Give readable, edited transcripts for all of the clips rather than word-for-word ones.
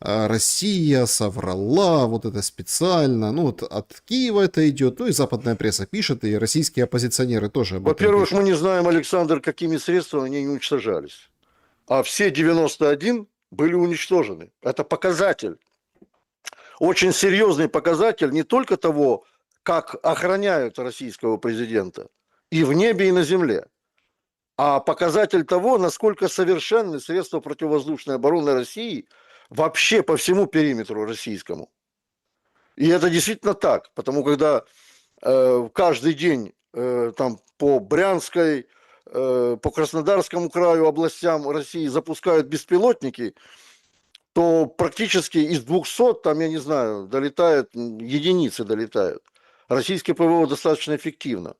Россия соврала, вот это специально. Ну, вот от Киева это идет, ну и западная пресса пишет, и российские оппозиционеры тоже об этом Во-первых, пишут. мы не знаем, Александр, какими средствами они уничтожались. А все 91 были уничтожены. Это показатель. Очень серьезный показатель не только того, как охраняют российского президента и в небе, и на земле, а показатель того, насколько совершенны средства противовоздушной обороны России вообще по всему периметру российскому. И это действительно так, потому когда каждый день там по Брянской, по Краснодарскому краю, областям России запускают беспилотники, то практически из 200, там, я не знаю, долетает, единицы долетают. Российское ПВО достаточно эффективно.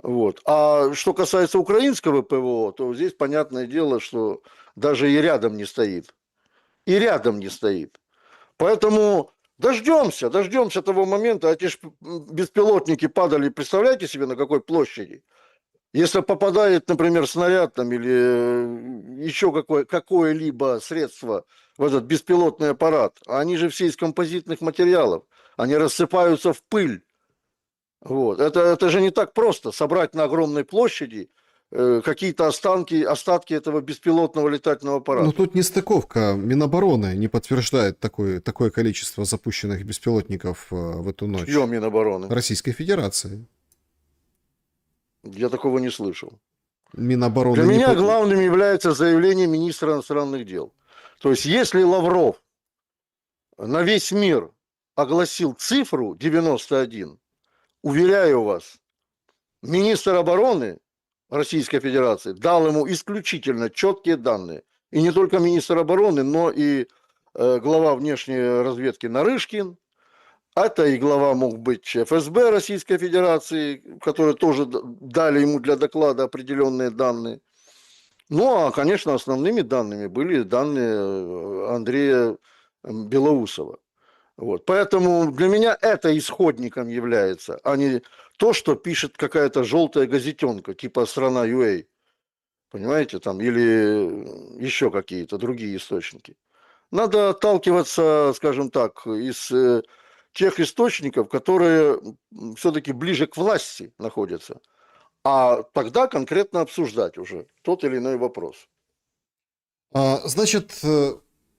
Вот. А что касается украинского ПВО, то здесь понятное дело, что даже и рядом не стоит. И рядом не стоит. Поэтому дождемся того момента. Эти ж беспилотники падали, представляете себе, на какой площади? Если попадает, например, снаряд там, или еще какое-либо средство в этот беспилотный аппарат, они же все из композитных материалов, они рассыпаются в пыль. Вот. Это же не так просто собрать на огромной площади какие-то остатки этого беспилотного летательного Но аппарата. тут нестыковка. Минобороны не подтверждает такое количество запущенных беспилотников в эту Чье ночь. Минобороны? Российской Федерации. Я такого не слышал. Для Минобороны не... меня главным является заявление министра иностранных дел. То есть, если Лавров на весь мир огласил цифру 91, уверяю вас, министр обороны Российской Федерации дал ему исключительно четкие данные. И не только министр обороны, но и глава внешней разведки Нарышкин. Это и глава мог быть ФСБ Российской Федерации, которые тоже дали ему для доклада определенные данные. Ну, а, конечно, основными данными были данные Андрея Белоусова. Вот. Поэтому для меня это исходником является, а не то, что пишет какая-то желтая газетенка, типа «Страна ЮА», понимаете, там, или еще какие-то другие источники. Надо отталкиваться, скажем так, из тех источников, которые все-таки ближе к власти находятся, а тогда конкретно обсуждать уже тот или иной вопрос. Значит,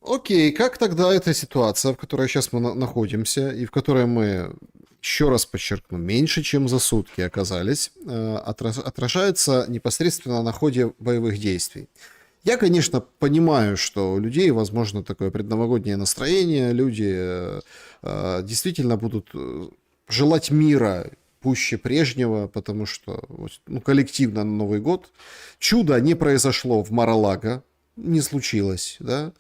окей, как тогда эта ситуация, в которой сейчас мы находимся, и в которой мы, еще раз подчеркну, меньше, чем за сутки оказались, отражается непосредственно на ходе боевых действий? Я, конечно, понимаю, что у людей, возможно, такое предновогоднее настроение, люди действительно будут желать мира пуще прежнего, потому что ну, коллективно на Новый год чудо не произошло в Мар-а-Лаго, не случилось, да.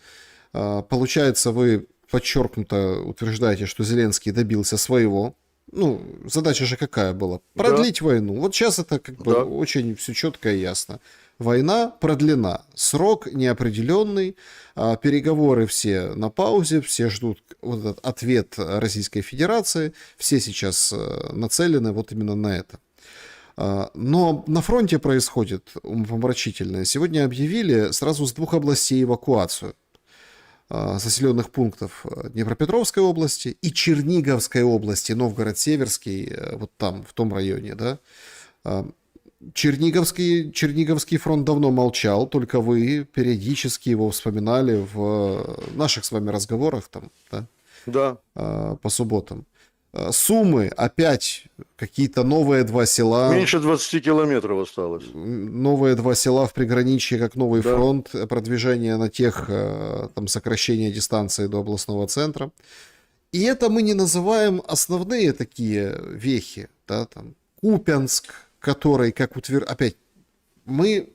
Получается, вы подчеркнуто утверждаете, что Зеленский добился своего. Ну, задача же какая была? Да, Продлить войну. Вот сейчас это как бы да. очень все четко и ясно. Война продлена, срок неопределенный, переговоры все на паузе, все ждут вот этот ответ Российской Федерации, все сейчас нацелены вот именно на это. Но на фронте происходит умопомрачительное. Сегодня объявили сразу с двух областей эвакуацию заселенных пунктов Днепропетровской области и Черниговской области, Новгород-Северский, вот там, в том районе, да. Черниговский фронт давно молчал, только вы периодически его вспоминали в наших с вами разговорах там, да, Да. по субботам. Сумы опять какие-то новые два села. Меньше 20 километров осталось. Новые два села в приграничье, как новый Да. фронт, продвижение на тех, там, сокращение дистанции до областного центра. И это мы не называем основные такие вехи, да, там, Купянск, который, как опять, мы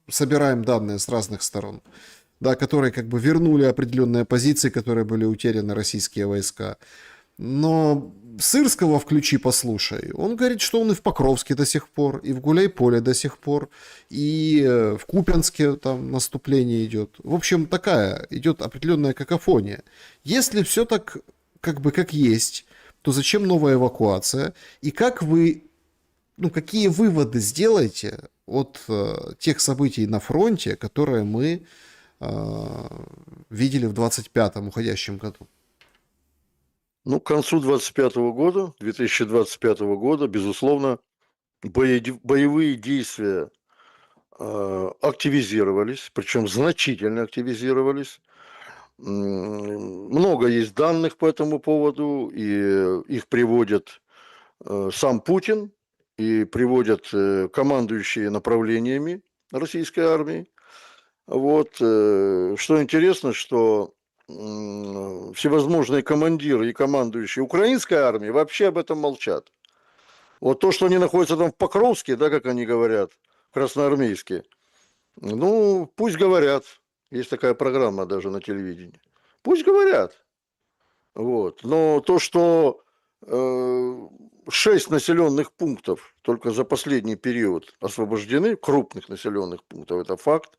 собираем данные с разных сторон, да, которые как бы вернули определенные позиции, которые были утеряны российские войска. Но Сырского включи, послушай. Он говорит, что он и в Покровске до сих пор, и в Гуляйполе до сих пор, и в Купянске там наступление идет. В общем, такая идет определенная какофония. Если все так как бы как есть, то зачем новая эвакуация? И как вы, ну, какие выводы сделаете от тех событий на фронте, которые мы видели в 25-м уходящем году? Ну, к концу 2025 года, безусловно, боевые действия активизировались, причем значительно активизировались. Много есть данных по этому поводу, и их приводит сам Путин, и приводят командующие направлениями российской армии. Вот, что интересно, что всевозможные командиры и командующие украинской армии вообще об этом молчат. Вот то, что они находятся там в Покровске, да, как они говорят, красноармейские, ну, пусть говорят. Есть такая программа даже на телевидении. Пусть говорят. Вот. Но то, что 6 населенных пунктов только за последний период освобождены, крупных населенных пунктов, это факт.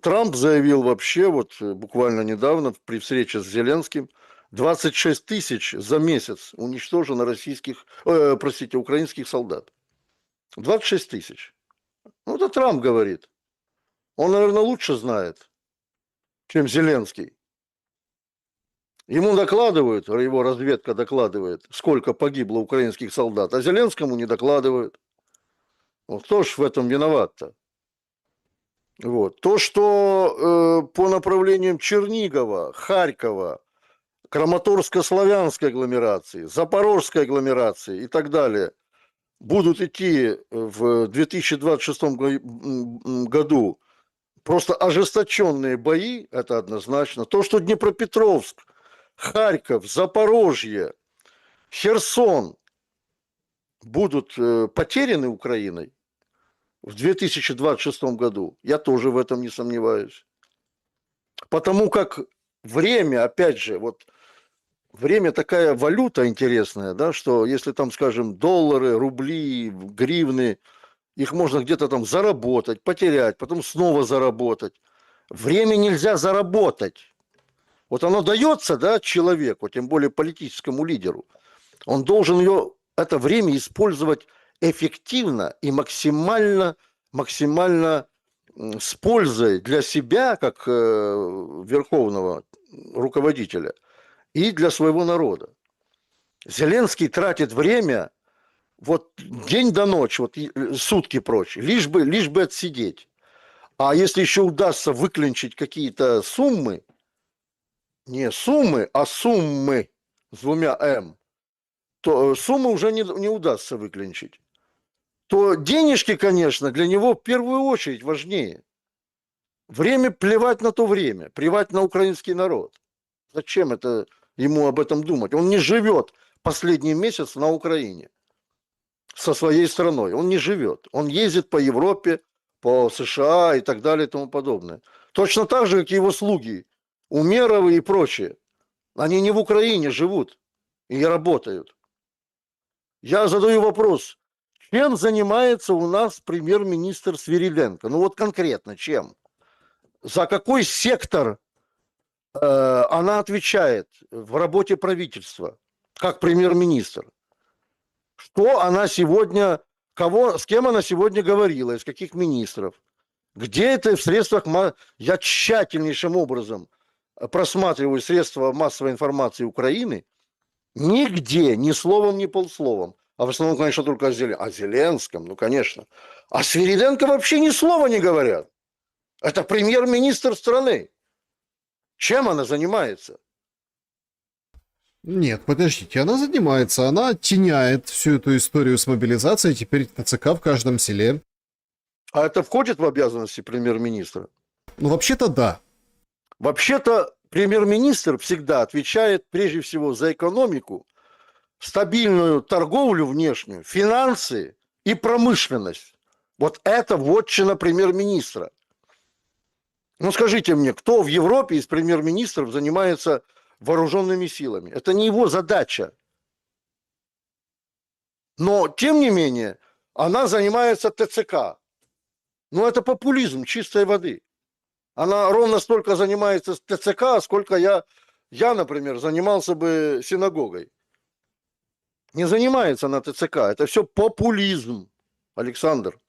Трамп заявил вообще, вот буквально недавно при встрече с Зеленским, 26 тысяч за месяц уничтожено украинских солдат. 26 тысяч. Ну, это Трамп говорит. Он, наверное, лучше знает, чем Зеленский. Ему докладывают, его разведка докладывает, сколько погибло украинских солдат, а Зеленскому не докладывают. Вот кто ж в этом виноват-то? Вот. То, что по направлениям Чернигова, Харькова, Краматорско-Славянской агломерации, Запорожской агломерации и так далее будут идти в 2026 году просто ожесточенные бои, это однозначно. То, что Днепропетровск, Харьков, Запорожье, Херсон будут потеряны Украиной в 2026 году, я тоже в этом не сомневаюсь. Потому как время, опять же, вот время такая валюта интересная, да, что если там, скажем, доллары, рубли, гривны, их можно где-то там заработать, потерять, потом снова заработать. Время нельзя заработать. Вот оно дается, да, человеку, тем более политическому лидеру. Он должен это время использовать эффективно и максимально с пользой для себя, как верховного руководителя, и для своего народа. Зеленский тратит время вот день до ночи, вот сутки прочь, лишь бы отсидеть. А если еще удастся выклинчить какие-то суммы, не суммы, а суммы с двумя «м», то суммы уже не удастся выклинчить. То денежки, конечно, для него в первую очередь важнее. Время плевать на то время, плевать на украинский народ. Зачем это ему об этом думать? Он не живет последний месяц на Украине со своей страной. Он не живет. Он ездит по Европе, по США и так далее и тому подобное. Точно так же, как и его слуги, Умеровы и прочие. Они не в Украине живут и работают. Я задаю вопрос, чем занимается у нас премьер-министр Свириденко? Ну вот конкретно чем? За какой сектор она отвечает в работе правительства, как премьер-министр? Что она сегодня, с кем она сегодня говорила, из каких министров? Где это в средствах... Я тщательнейшим образом просматриваю средства массовой информации Украины, нигде, ни словом, ни полсловом. А в основном, конечно, только о Зеленском, ну, конечно. А Свириденко вообще ни слова не говорят. Это премьер-министр страны. Чем она занимается? Нет, подождите, она занимается, она теняет всю эту историю с мобилизацией, теперь ТЦК в каждом селе. А это входит в обязанности премьер-министра? Ну, вообще-то да. Вообще-то премьер-министр всегда отвечает прежде всего за экономику, стабильную торговлю внешнюю, финансы и промышленность. Вот это вотчина премьер-министра. Ну скажите мне, кто в Европе из премьер-министров занимается вооруженными силами? Это не его задача. Но, тем не менее, она занимается ТЦК. Ну это популизм чистой воды. Она ровно столько занимается ТЦК, сколько я, например, занимался бы синагогой. Не занимается на ТЦК. Это все популизм, Александр.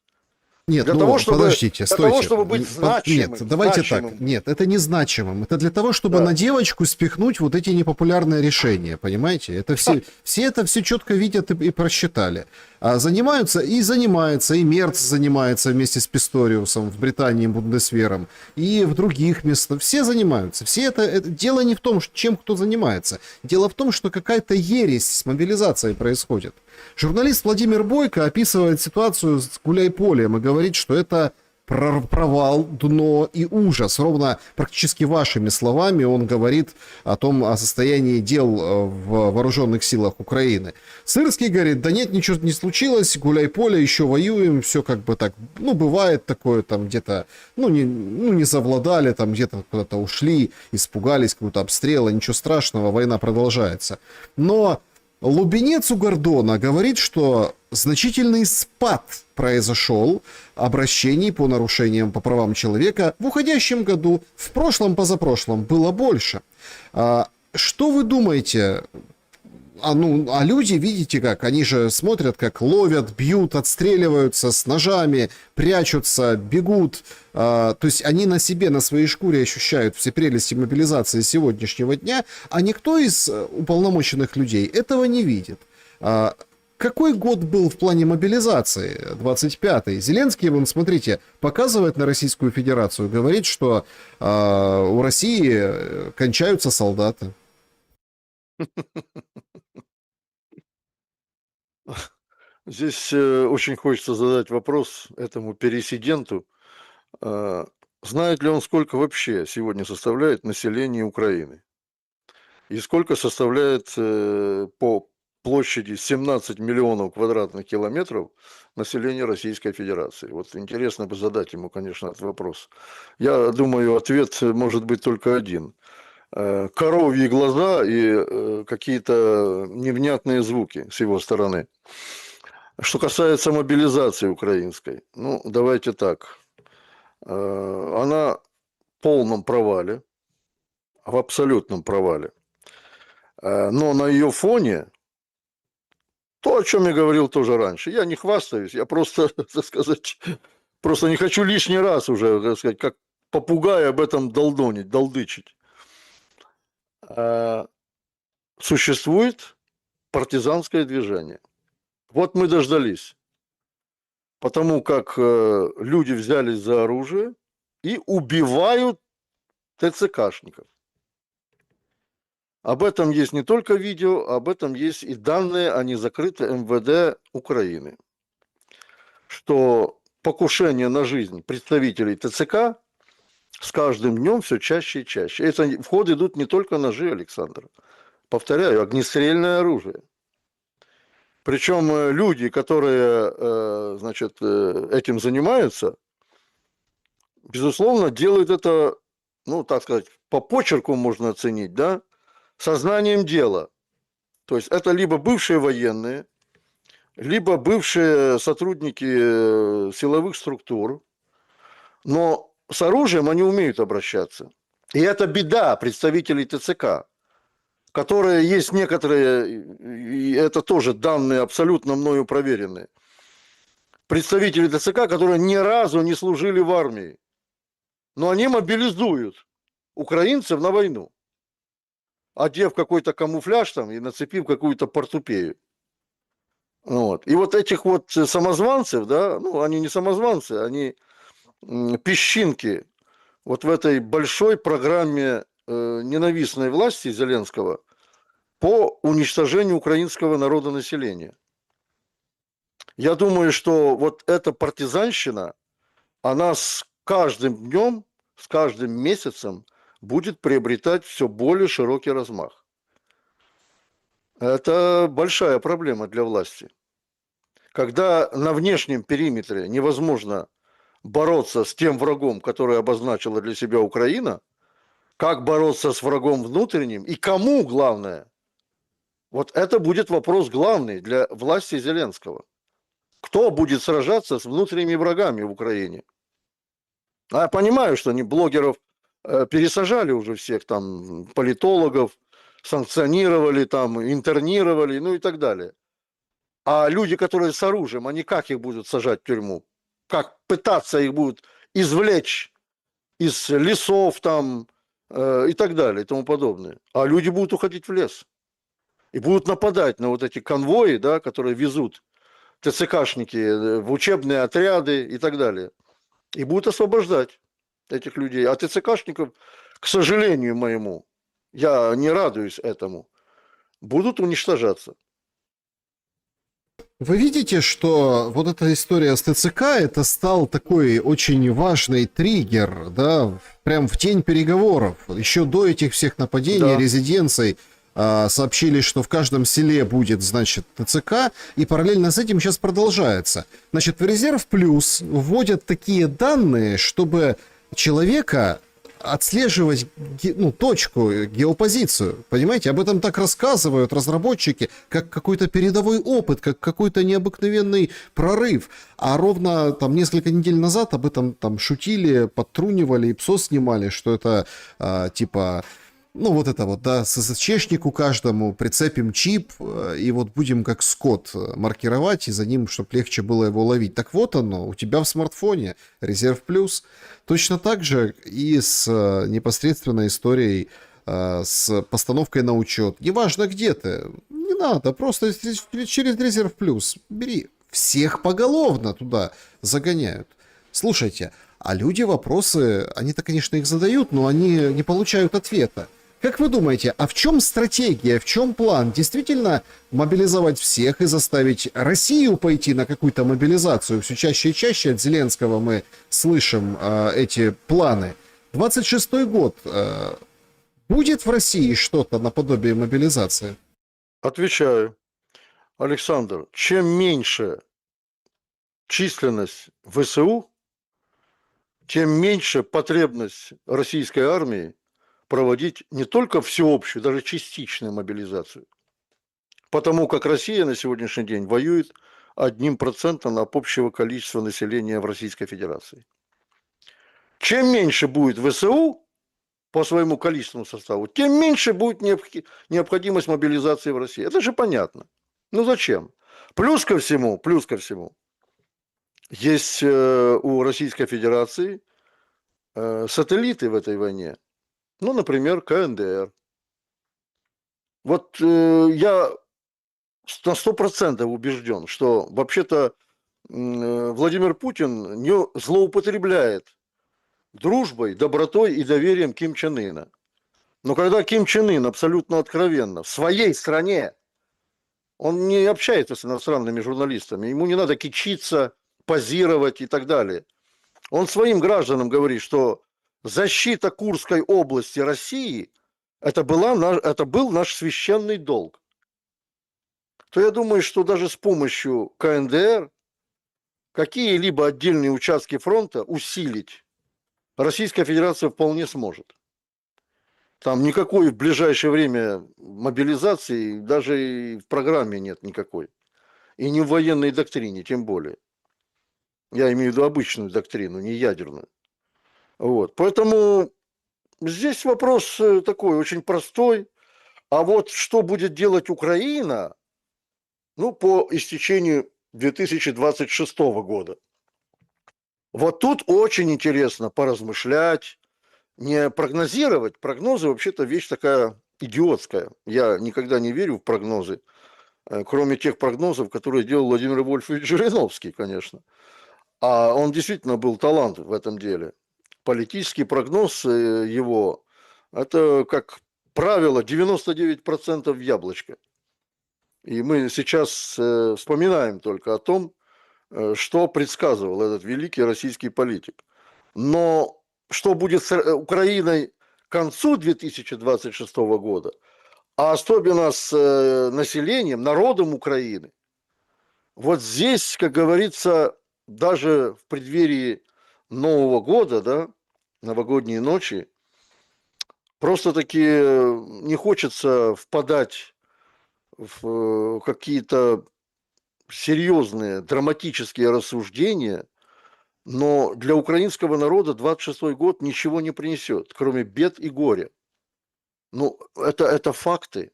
Нет, Для ну того, чтобы, подождите, для того, стойте. чтобы быть значимым. Нет, давайте значимым. так. Нет, это не значимым. Это для того, чтобы Да. на девочку спихнуть вот эти непопулярные решения, понимаете? Это все это все четко видят и просчитали. А занимаются, и Мерц занимается вместе с Писториусом в Британии, Бундесвером, и в других местах. Все занимаются. Все это дело не в том, чем кто занимается. Дело в том, что какая-то ересь с мобилизацией происходит. Журналист Владимир Бойко описывает ситуацию с Гуляйполем и говорит, что это провал, дно и ужас. Ровно практически вашими словами он говорит о состоянии дел в вооруженных силах Украины. Сырский говорит, да нет, ничего не случилось, Гуляйполе, еще воюем, все как бы так, ну, бывает такое, там где-то, не совладали, там где-то куда-то ушли, испугались какого-то обстрела, ничего страшного, война продолжается. Но Лубенец у Гордона говорит, что значительный спад произошел обращений по нарушениям по правам человека в уходящем году. В прошлом, позапрошлом было больше. Что вы думаете? А люди, видите как, они же смотрят, как ловят, бьют, отстреливаются с ножами, прячутся, бегут. То есть они на себе, на своей шкуре ощущают все прелести мобилизации сегодняшнего дня, а никто из уполномоченных людей этого не видит. Какой год был в плане мобилизации? 25-й. Зеленский, вон, смотрите, показывает на Российскую Федерацию, говорит, что у России кончаются солдаты. Здесь очень хочется задать вопрос этому пересиденту. Знает ли он, сколько вообще сегодня составляет население Украины? И сколько составляет по площади 17 миллионов квадратных километров населения Российской Федерации? Вот интересно бы задать ему, конечно, этот вопрос. Я думаю, ответ может быть только один. Коровьи глаза и какие-то невнятные звуки с его стороны. Что касается мобилизации украинской, ну, давайте так. Она в полном провале, в абсолютном провале. Но на ее фоне, то, о чем я говорил тоже раньше, я не хвастаюсь, я просто, так сказать, просто не хочу лишний раз уже, так сказать, как попугай об этом долдычить. Существует партизанское движение. Вот мы дождались, потому как люди взялись за оружие и убивают ТЦКшников. Об этом есть не только видео, об этом есть и данные, они закрыты МВД Украины, что покушение на жизнь представителей ТЦК с каждым днем все чаще и чаще. Это в ход идут не только ножи, Александр. Повторяю, огнестрельное оружие. Причем люди, которые, значит, этим занимаются, безусловно, делают это, ну, так сказать, по почерку можно оценить, да, сознанием дела. То есть это либо бывшие военные, либо бывшие сотрудники силовых структур, но с оружием они умеют обращаться. И это беда представителей ТЦК, которые есть некоторые, и это тоже данные абсолютно мною проверенные, представители ТЦК, которые ни разу не служили в армии, но они мобилизуют украинцев на войну, одев какой-то камуфляж там и нацепив какую-то портупею. Вот. И вот этих вот самозванцев, да, ну, они не самозванцы, они песчинки вот в этой большой программе ненавистной власти Зеленского по уничтожению украинского народонаселения. Я думаю, что вот эта партизанщина, она с каждым днем, с каждым месяцем будет приобретать все более широкий размах. Это большая проблема для власти. Когда на внешнем периметре невозможно бороться с тем врагом, который обозначила для себя Украина, как бороться с врагом внутренним и кому главное, вот это будет вопрос главный для власти Зеленского. Кто будет сражаться с внутренними врагами в Украине? А я понимаю, что они блогеров пересажали уже всех, там, политологов, санкционировали, там, интернировали, ну и так далее. А люди, которые с оружием, они как их будут сажать в тюрьму? как пытаться их будут извлечь из лесов там и так далее и тому подобное. А люди будут уходить в лес и будут нападать на вот эти конвои, да, которые везут ТЦКшники в учебные отряды и так далее. И будут освобождать этих людей. А ТЦКшников, к сожалению моему, я не радуюсь этому, будут уничтожаться. Вы видите, что вот эта история с ТЦК, это стал такой очень важный триггер, да, прям в день переговоров. Еще до этих всех нападений, Да. резиденций, сообщили, что в каждом селе будет, значит, ТЦК, и параллельно с этим сейчас продолжается. Значит, в резерв плюс вводят такие данные, чтобы человека отслеживать точку, геопозицию. Понимаете, об этом так рассказывают разработчики, как какой-то передовой опыт, как какой-то необыкновенный прорыв. А ровно там несколько недель назад об этом там шутили, подтрунивали и ПСО снимали, что это типа... Ну, вот это вот, да, ССЧшнику каждому прицепим чип, и вот будем как скот маркировать, и за ним, чтобы легче было его ловить. Так вот оно, у тебя в смартфоне, Резерв Плюс. Точно так же и с непосредственно историей, с постановкой на учет. Неважно, где ты, не надо, просто через Резерв Плюс бери. Всех поголовно туда загоняют. Слушайте, а люди вопросы, они-то, конечно, их задают, но они не получают ответа. Как вы думаете, а в чем стратегия, в чем план? Действительно мобилизовать всех и заставить Россию пойти на какую-то мобилизацию? Все чаще и чаще от Зеленского мы слышим эти планы. 26-й год. Будет в России что-то наподобие мобилизации? Отвечаю. Александр, чем меньше численность ВСУ, тем меньше потребность российской армии проводить не только всеобщую, даже частичную мобилизацию. Потому как Россия на сегодняшний день воюет 1% от общего количества населения в Российской Федерации. Чем меньше будет ВСУ по своему количественному составу, тем меньше будет необходимость мобилизации в России. Это же понятно. Ну зачем? Плюс ко всему, есть у Российской Федерации сателлиты в этой войне. Ну, например, КНДР. Вот я на 100% убежден, что вообще-то Владимир Путин не злоупотребляет дружбой, добротой и доверием Ким Чен Ына. Но когда Ким Чен Ын абсолютно откровенно в своей стране, он не общается с иностранными журналистами, ему не надо кичиться, позировать и так далее. Он своим гражданам говорит, что защита Курской области России это был наш священный долг. То я думаю, что даже с помощью КНДР какие-либо отдельные участки фронта усилить Российская Федерация вполне сможет. Там никакой в ближайшее время мобилизации даже и в программе нет никакой. И не в военной доктрине, тем более. Я имею в виду обычную доктрину, не ядерную. Вот. Поэтому здесь вопрос такой очень простой. А вот что будет делать Украина, ну, по истечению 2026 года? Вот тут очень интересно поразмышлять, не прогнозировать. Прогнозы вообще-то вещь такая идиотская. Я никогда не верю в прогнозы, кроме тех прогнозов, которые делал Владимир Вольфович Жириновский, конечно. А он действительно был талант в этом деле. Политический прогноз его, это, как правило, 99% в яблочко. И мы сейчас вспоминаем только о том, что предсказывал этот великий российский политик. Но что будет с Украиной к концу 2026 года, а особенно с населением, народом Украины, вот здесь, как говорится, даже в преддверии Нового года, да, новогодние ночи, просто-таки не хочется впадать в какие-то серьезные драматические рассуждения, но для украинского народа 26-й год ничего не принесет, кроме бед и горя. Ну, это факты.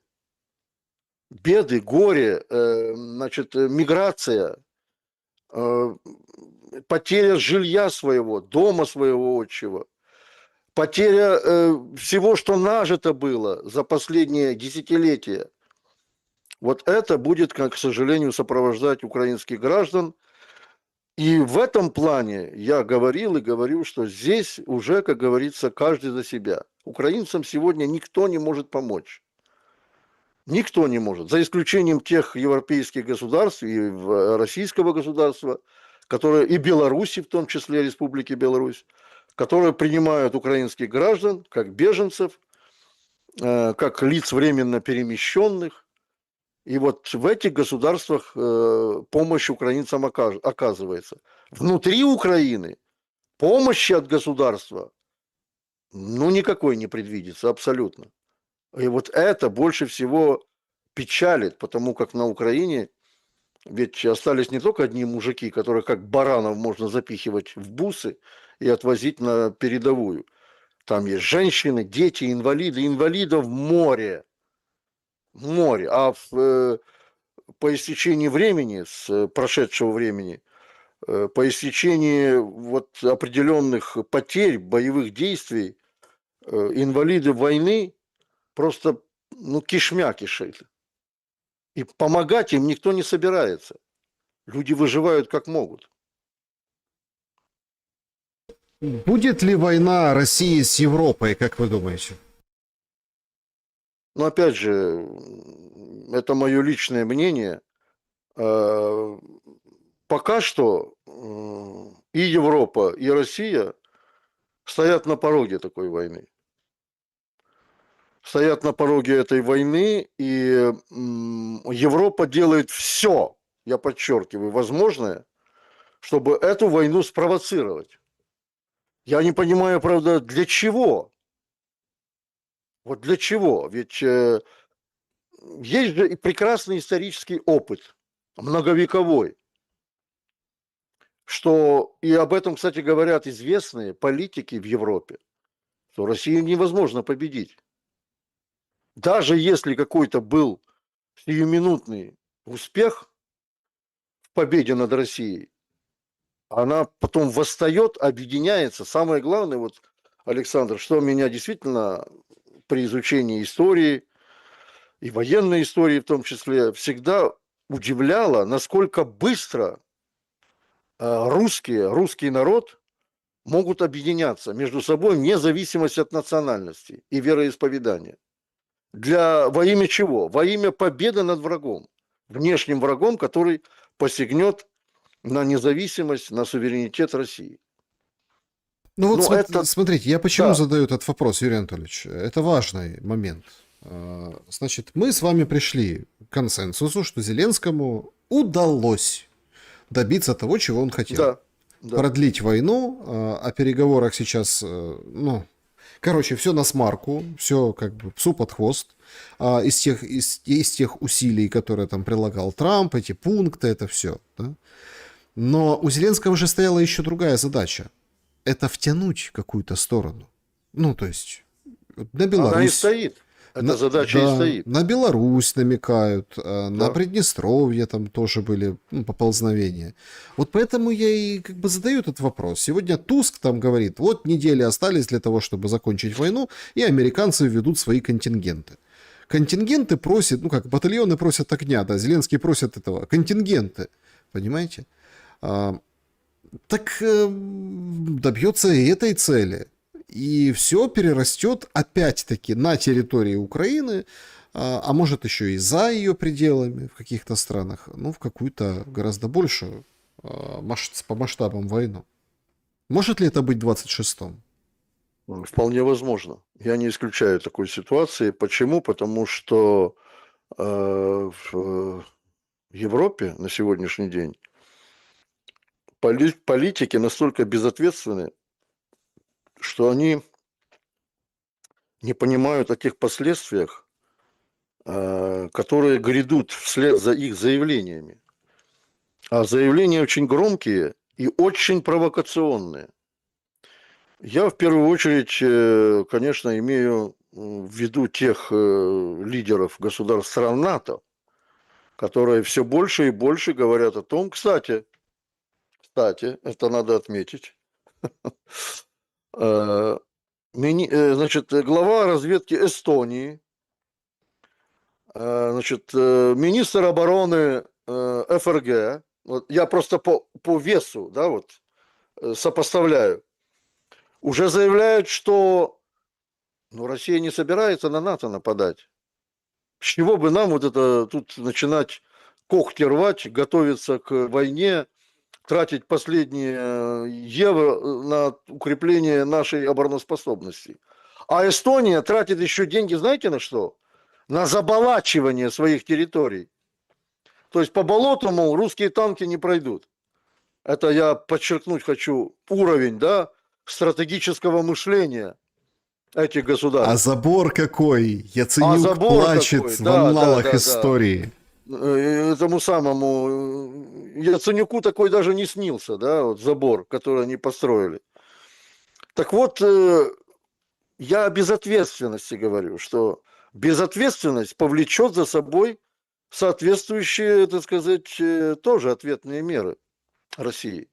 Беды, горе, значит, миграция, э, потеря жилья своего, дома своего отчего, потеря всего, что нажито было за последние десятилетия. Вот это будет, к сожалению, сопровождать украинских граждан. И в этом плане я говорил и говорю, что здесь уже, как говорится, каждый за себя. Украинцам сегодня никто не может помочь. Никто не может, за исключением тех европейских государств и российского государства, которые, и Беларуси, в том числе Республики Беларусь, которые принимают украинских граждан как беженцев, как лиц временно перемещенных. И вот в этих государствах помощь украинцам оказывается. Внутри Украины помощи от государства ну никакой не предвидится абсолютно. И вот это больше всего печалит, потому как на Украине ведь остались не только одни мужики, которые как баранов можно запихивать в бусы и отвозить на передовую. Там есть женщины, дети, инвалиды. Инвалидов море. Море. А по истечении времени, с прошедшего времени, по истечении вот определенных потерь, боевых действий, инвалиды войны просто ну, кишмя кишит. И помогать им никто не собирается. Люди выживают как могут. Будет ли война России с Европой, как вы думаете? Но опять же, это мое личное мнение. Пока что и Европа, и Россия стоят на пороге такой войны. Стоят на пороге этой войны, и Европа делает все, я подчеркиваю, возможное, чтобы эту войну спровоцировать. Я не понимаю, правда, для чего? Вот для чего? Ведь есть же и прекрасный исторический опыт, многовековой, что, и об этом, кстати, говорят известные политики в Европе, что Россию невозможно победить. Даже если какой-то был сиюминутный успех в победе над Россией, она потом восстает, объединяется. Самое главное, вот, Александр, что меня действительно при изучении истории и военной истории в том числе всегда удивляло, насколько быстро русский народ могут объединяться между собой вне зависимости от национальности и вероисповедания. Во имя чего? Во имя победы над врагом, внешним врагом, который посягнет на независимость, на суверенитет России. Ну вот Но это, смотрите, я почему да, задаю этот вопрос, Юрий Анатольевич? Это важный момент. Значит, мы с вами пришли к консенсусу, что Зеленскому удалось добиться того, чего он хотел. да, да. Продлить войну, о переговорах сейчас, ну, короче, все на смарку, все как бы псу под хвост. Из тех усилий, которые там прилагал Трамп, эти пункты, это все. Да? Но у Зеленского же стояла еще другая задача. Это втянуть в какую-то сторону. Ну, то есть, на Беларусь. Она и стоит. Эта задача и стоит. На Беларусь намекают, на Да. Приднестровье там тоже были поползновения. Вот поэтому я и как бы задаю этот вопрос. Сегодня Туск там говорит, вот недели остались для того, чтобы закончить войну, и американцы введут свои контингенты. Контингенты просят, ну как, батальоны просят огня, да, Зеленский просит этого, контингенты, понимаете? Так добьется и этой цели. И все перерастет опять-таки на территории Украины, а может еще и за ее пределами в каких-то странах, ну, в какую-то гораздо большую по масштабам войну. Может ли это быть в 26-м? Вполне возможно. Я не исключаю такой ситуации. Почему? Потому что в Европе на сегодняшний день политики настолько безответственны, что они не понимают о тех последствиях, которые грядут вслед за их заявлениями. А заявления очень громкие и очень провокационные. Я в первую очередь, конечно, имею в виду тех лидеров государств стран НАТО, которые все больше и больше говорят о том, кстати, кстати, это надо отметить. Значит, глава разведки Эстонии, значит, министр обороны ФРГ, вот я просто по весу, да, вот сопоставляю, уже заявляют, что Россия не собирается на НАТО нападать. С чего бы нам вот это тут начинать когти рвать, готовиться к войне, тратить последние евро на укрепление нашей обороноспособности. А Эстония тратит еще деньги, знаете на что? На заболачивание своих территорий. То есть по болоту, мол, русские танки не пройдут. Это я подчеркнуть хочу уровень, да, стратегического мышления этих А государств. забор какой? Яценюк забор плачет какой? в Да, анналах да. истории. Этому самому Яценюку такой даже не снился, да, вот забор, который они построили. Так вот, я о безответственности говорю, что безответственность повлечет за собой соответствующие, так сказать, тоже ответные меры России.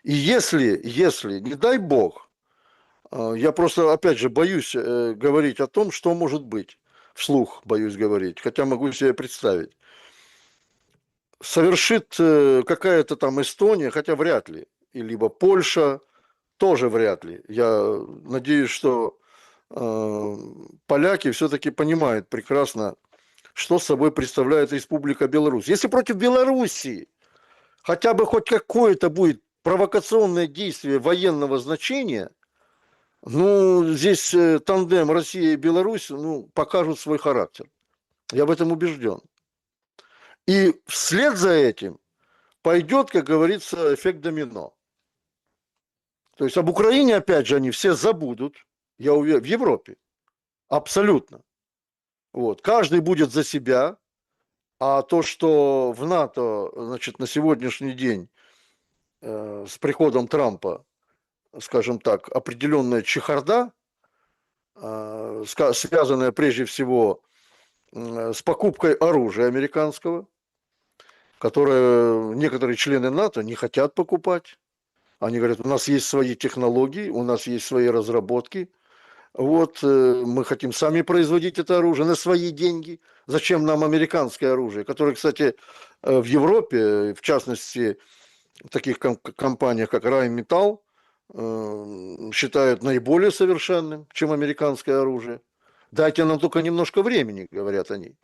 И если, не дай бог, я просто, опять же, боюсь говорить о том, что может быть, вслух боюсь говорить, хотя могу себе представить, совершит какая-то там Эстония, хотя вряд ли, и либо Польша, тоже вряд ли. Я надеюсь, что поляки все-таки понимают прекрасно, что собой представляет Республика Беларусь. Если против Белоруссии хотя бы хоть какое-то будет провокационное действие военного значения, здесь тандем Россия и Беларусь, покажут свой характер. Я в этом убежден. И вслед за этим пойдет, как говорится, эффект домино. То есть об Украине, опять же, они все забудут, я уверен, в Европе. Абсолютно. Вот. Каждый будет за себя, а то, что в НАТО, значит, на сегодняшний день с приходом Трампа, скажем так, определенная чехарда, связанная прежде всего с покупкой оружия американского, которое некоторые члены НАТО не хотят покупать. Они говорят, у нас есть свои технологии, у нас есть свои разработки. Вот, мы хотим сами производить это оружие на свои деньги. Зачем нам американское оружие, которое, кстати, в Европе, в частности, в таких компаниях, как Rheinmetall, считают наиболее совершенным, чем американское оружие. Дайте нам только немножко времени, говорят они.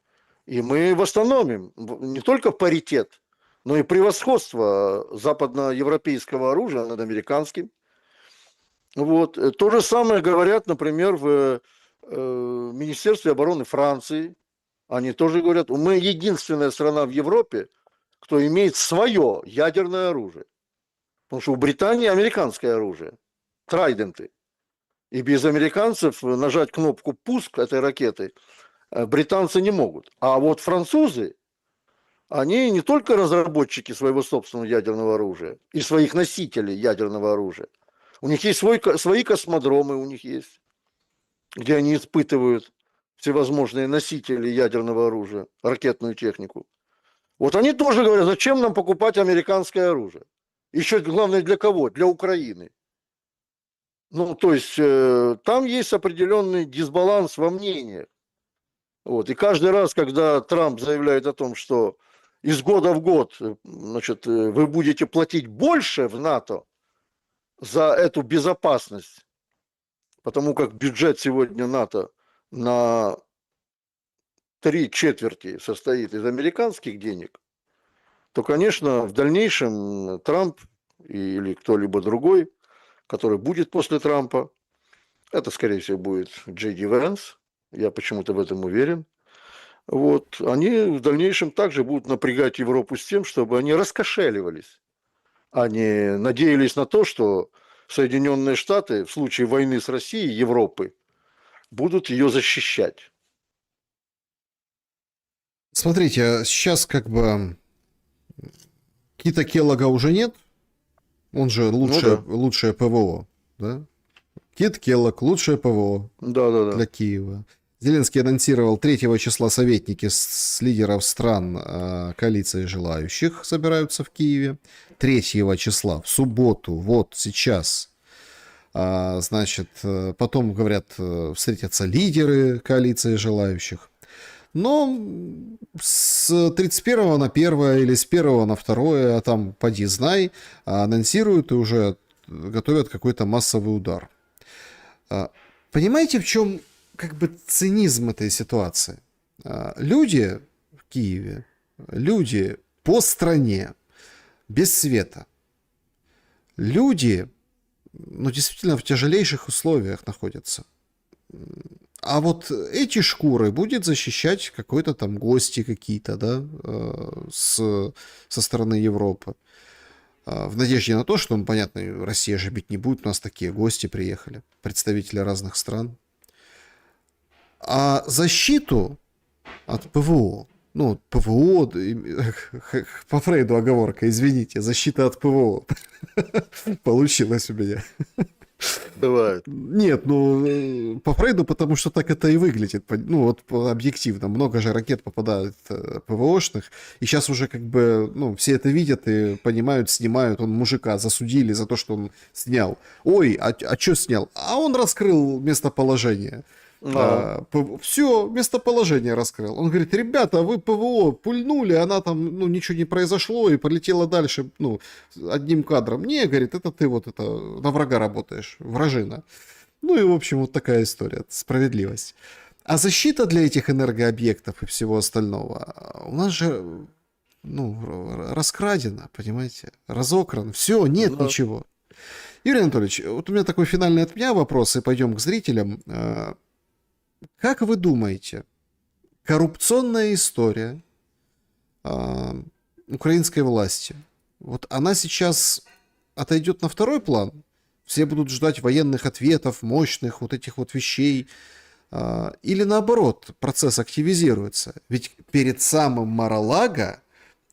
И мы восстановим не только паритет, но и превосходство западноевропейского оружия над американским. Вот. То же самое говорят, например, в Министерстве обороны Франции. Они тоже говорят, мы единственная страна в Европе, кто имеет свое ядерное оружие. Потому что у Британии американское оружие, трайденты. И без американцев нажать кнопку «пуск» этой ракеты британцы не могут. А вот французы, они не только разработчики своего собственного ядерного оружия и своих носителей ядерного оружия. У них есть свои космодромы, у них есть, где они испытывают всевозможные носители ядерного оружия, ракетную технику. Вот они тоже говорят, зачем нам покупать американское оружие? Еще главное для кого? Для Украины. То есть там есть определенный дисбаланс во мнениях. Вот. И каждый раз, когда Трамп заявляет о том, что из года в год, значит, вы будете платить больше в НАТО за эту безопасность, потому как бюджет сегодня НАТО на 3/4 состоит из американских денег, то, конечно, в дальнейшем Трамп или кто-либо другой, который будет после Трампа, это, скорее всего, будет Джей Ди Вэнс, я почему-то в этом уверен, вот, они в дальнейшем также будут напрягать Европу с тем, чтобы они раскошеливались, а не надеялись на то, что Соединенные Штаты в случае войны с Россией, Европы, будут ее защищать. Смотрите, сейчас как бы Кита Келлога уже нет. Он же лучшее ПВО, да? Кит Келлог, лучшее ПВО Да. для Киева. Зеленский анонсировал 3 числа советники с лидеров стран коалиции желающих собираются в Киеве. 3 числа, в субботу, вот сейчас. Значит, потом, говорят, встретятся лидеры коалиции желающих. Но с 31 на 1 или с 1 на 2, а там поди знай, анонсируют и уже готовят какой-то массовый удар. Понимаете, в чем как бы цинизм этой ситуации? Люди в Киеве, люди по стране, без света, люди, ну, действительно в тяжелейших условиях находятся. А вот эти шкуры будет защищать какой-то там гости какие-то, да, со стороны Европы. В надежде на то, что, ну, понятно, Россия же бить не будет, у нас такие гости приехали, представители разных стран. А защиту от ПВО, ну, ПВО, по Фрейду оговорка, извините, защита от ПВО получилась у меня. Бывает. Нет, ну, по Фрейду, потому что так это и выглядит. Ну, вот объективно. Много же ракет попадают ПВОшных. И сейчас уже как бы, ну, все это видят и понимают, снимают. Он мужика засудили за то, что он снял. Ой, а что снял? А он раскрыл местоположение. Все, местоположение раскрыл. Он говорит, ребята, вы ПВО пульнули, она там, ну, ничего не произошло и полетела дальше, ну, одним кадром. Не, говорит, это ты вот это на врага работаешь, вражина. Ну и, в общем, вот такая история, справедливость. А защита для этих энергообъектов и всего остального у нас же, ну, раскрадена, понимаете, разокран, все, нет ничего. Юрий Анатольевич, вот у меня такой финальный от меня вопрос, и пойдем к зрителям. Как вы думаете, коррупционная история украинской власти, вот она сейчас отойдет на второй план? Все будут ждать военных ответов, мощных вот этих вот вещей? Или наоборот, процесс активизируется? Ведь перед самым Мар-а-Лаго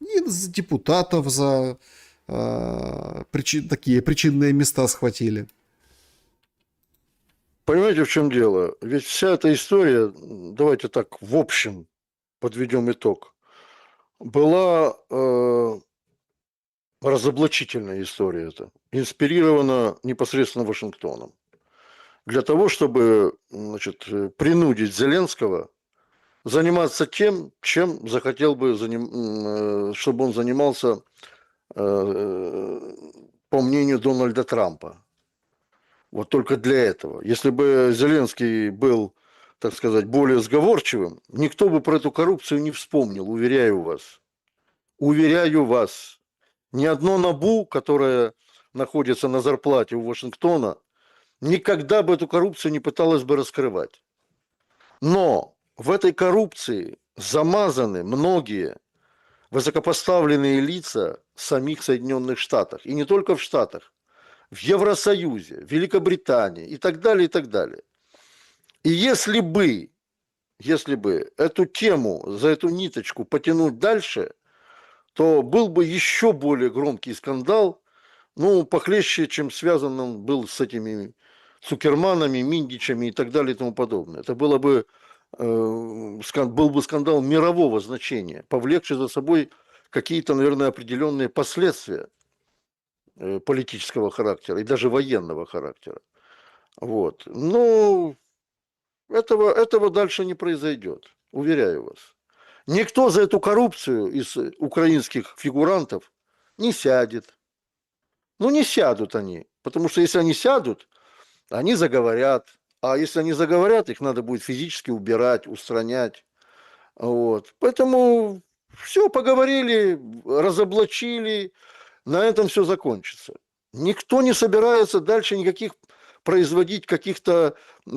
и за депутатов за такие причинные места схватили. Понимаете, в чем дело? Ведь вся эта история, давайте так в общем подведем итог, была разоблачительная история эта, инспирирована непосредственно Вашингтоном. Для того, чтобы, значит, принудить Зеленского заниматься тем, чем захотел бы, чтобы он занимался, по мнению Дональда Трампа. Вот только для этого. Если бы Зеленский был, так сказать, более сговорчивым, никто бы про эту коррупцию не вспомнил, уверяю вас. Уверяю вас. Ни одно НАБУ, которое находится на зарплате у Вашингтона, никогда бы эту коррупцию не пыталась бы раскрывать. Но в этой коррупции замазаны многие высокопоставленные лица самих Соединенных Штатов. И не только в Штатах. В Евросоюзе, в Великобритании и так далее, и так далее. И если бы эту тему, за эту ниточку потянуть дальше, то был бы еще более громкий скандал, ну, похлеще, чем связан он был с этими Цукерманами, Миндичами и так далее и тому подобное. Это было бы, был бы скандал мирового значения, повлекший за собой какие-то, наверное, определенные последствия политического характера и даже военного характера. Вот. Но этого дальше не произойдет, уверяю вас. Никто за эту коррупцию из украинских фигурантов не сядет. Ну, не сядут они, потому что если они сядут, они заговорят. А если они заговорят, их надо будет физически убирать, устранять. Вот. Поэтому все, поговорили, разоблачили, на этом все закончится. Никто не собирается дальше никаких производить каких-то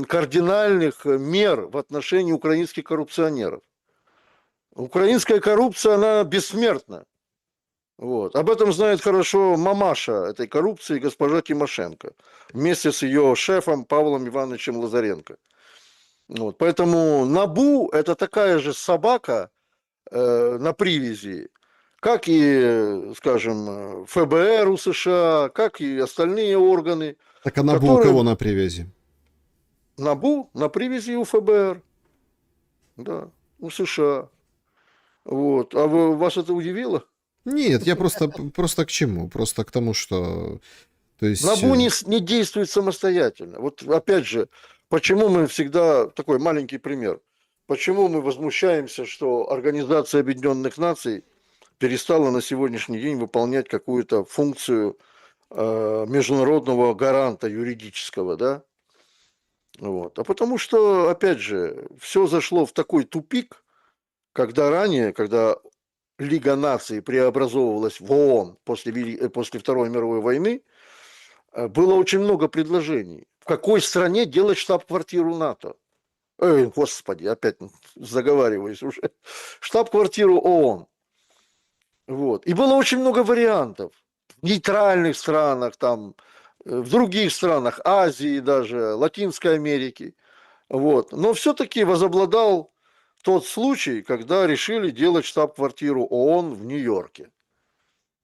кардинальных мер в отношении украинских коррупционеров. Украинская коррупция, она бессмертна. Вот. Об этом знает хорошо мамаша этой коррупции, госпожа Тимошенко, вместе с ее шефом Павлом Ивановичем Лазаренко. Вот. Поэтому НАБУ – это такая же собака на привязи, как и, скажем, ФБР у США, как и остальные органы. Так а НАБУ у кого на привязи? НАБУ на привязи у ФБР. да, у США. Вот. Вас это удивило? Нет, я просто к чему? Просто к тому, что... То есть... НАБУ не действует самостоятельно. Вот опять же, почему мы всегда... Такой маленький пример. Почему мы возмущаемся, что Организация Объединенных Наций перестала на сегодняшний день выполнять какую-то функцию международного гаранта юридического, да? Вот. А потому что, опять же, все зашло в такой тупик, когда ранее, когда Лига наций преобразовывалась в ООН после Второй мировой войны, было очень много предложений. В какой стране делать штаб-квартиру НАТО? Эй, господи, опять заговариваюсь уже. Штаб-квартиру ООН. Вот. И было очень много вариантов. В нейтральных странах, там, в других странах, Азии даже, Латинской Америки. Вот. Но все-таки возобладал тот случай, когда решили делать штаб-квартиру ООН в Нью-Йорке.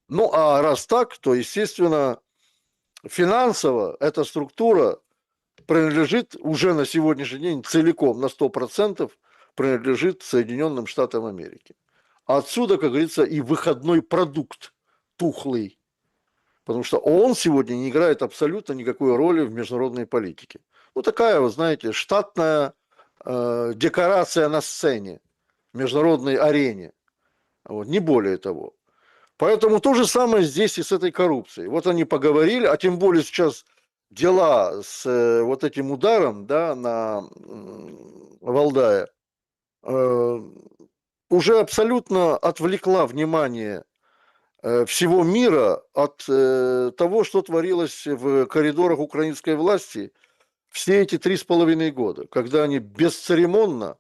Ну, а раз так, то, естественно, финансово эта структура принадлежит уже на сегодняшний день целиком, на 100% принадлежит Соединенным Штатам Америки. Отсюда, как говорится, и выходной продукт тухлый. Потому что ООН сегодня не играет абсолютно никакой роли в международной политике. Ну, такая, вы знаете, штатная декорация на сцене, международной арене. Вот, не более того. Поэтому то же самое здесь и с этой коррупцией. Вот они поговорили, а тем более сейчас дела с вот этим ударом, да, на Валдая уже абсолютно отвлекла внимание всего мира от того, что творилось в коридорах украинской власти все эти 3,5 года, когда они бесцеремонно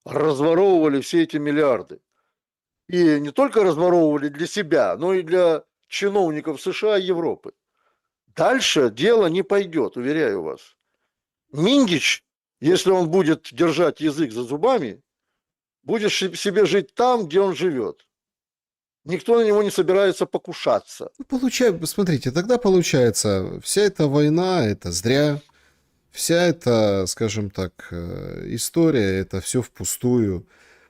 разворовывали все эти миллиарды. И не только разворовывали для себя, но и для чиновников США и Европы. Дальше дело не пойдет, уверяю вас. Мингич, если он будет держать язык за зубами, будет себе жить там, где он живет. Никто на него не собирается покушаться. Смотрите, тогда получается, вся эта война, это зря. Вся эта, скажем так, история, это все впустую.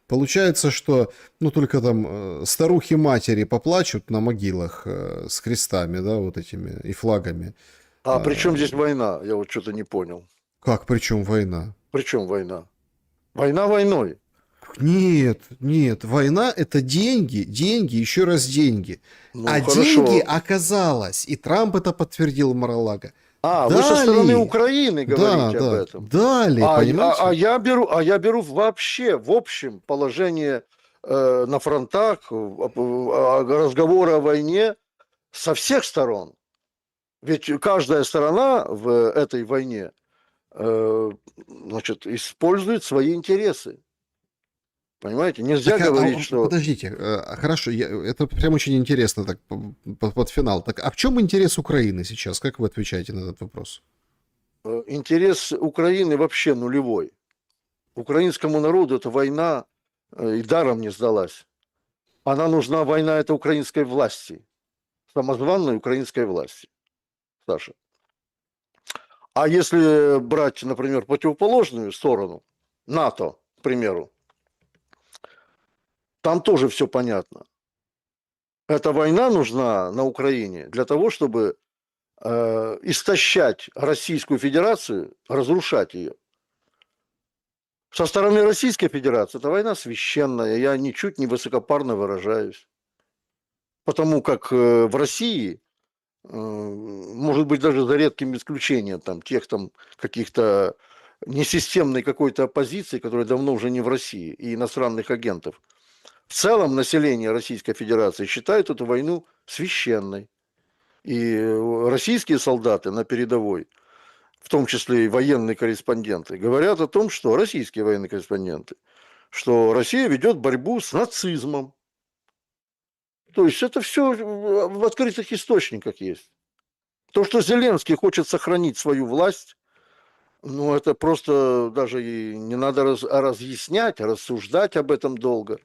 Получается, что, ну, только там старухи-матери поплачут на могилах с крестами, да, вот этими, и флагами. А при чем здесь война? Я вот что-то не понял. Как, причем война? При чем война? Война войной. Нет, нет, война это деньги, деньги, еще раз деньги. Ну, А хорошо. деньги оказалось, и Трамп это подтвердил Mar-a-Lago. Вы со стороны Украины говорите об этом. Дали, понимаете? Я беру вообще, в общем, положение на фронтах, разговоры о войне со всех сторон. Ведь каждая сторона в этой войне, значит, использует свои интересы. Понимаете? Нельзя говорить, что... Подождите, хорошо, это прям очень интересно так под финал. Так, а в чем интерес Украины сейчас? Как вы отвечаете на этот вопрос? Интерес Украины вообще нулевой. Украинскому народу эта война и даром не сдалась. Она нужна, война, это украинской власти. Самозванной украинской власти. Саша. А если брать, например, противоположную сторону, НАТО, к примеру, там тоже все понятно. Эта война нужна на Украине для того, чтобы истощать Российскую Федерацию, разрушать ее. Со стороны Российской Федерации эта война священная, я ничуть не высокопарно выражаюсь. Потому как в России, может быть, даже за редким исключением там, тех там каких-то несистемной какой-то оппозиции, которая давно уже не в России, и иностранных агентов, в целом население Российской Федерации считает эту войну священной. И российские солдаты на передовой, в том числе и военные корреспонденты, говорят о том, что российские военные корреспонденты, что Россия ведет борьбу с нацизмом. То есть это все в открытых источниках есть. То, что Зеленский хочет сохранить свою власть, ну это просто даже и не надо разъяснять, рассуждать об этом долго.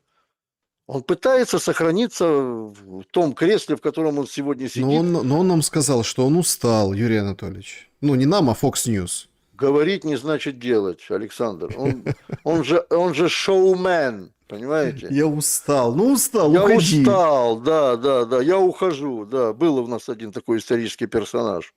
Он пытается сохраниться в том кресле, в котором он сегодня сидит. Но он нам сказал, что он устал, Юрий Анатольевич. Ну, не нам, а Fox News. говорить не значит делать, Александр. Он же шоумен, понимаете? Я устал. Ну, устал, Я уходи. устал, да, я ухожу, да. Был у нас один такой исторический персонаж.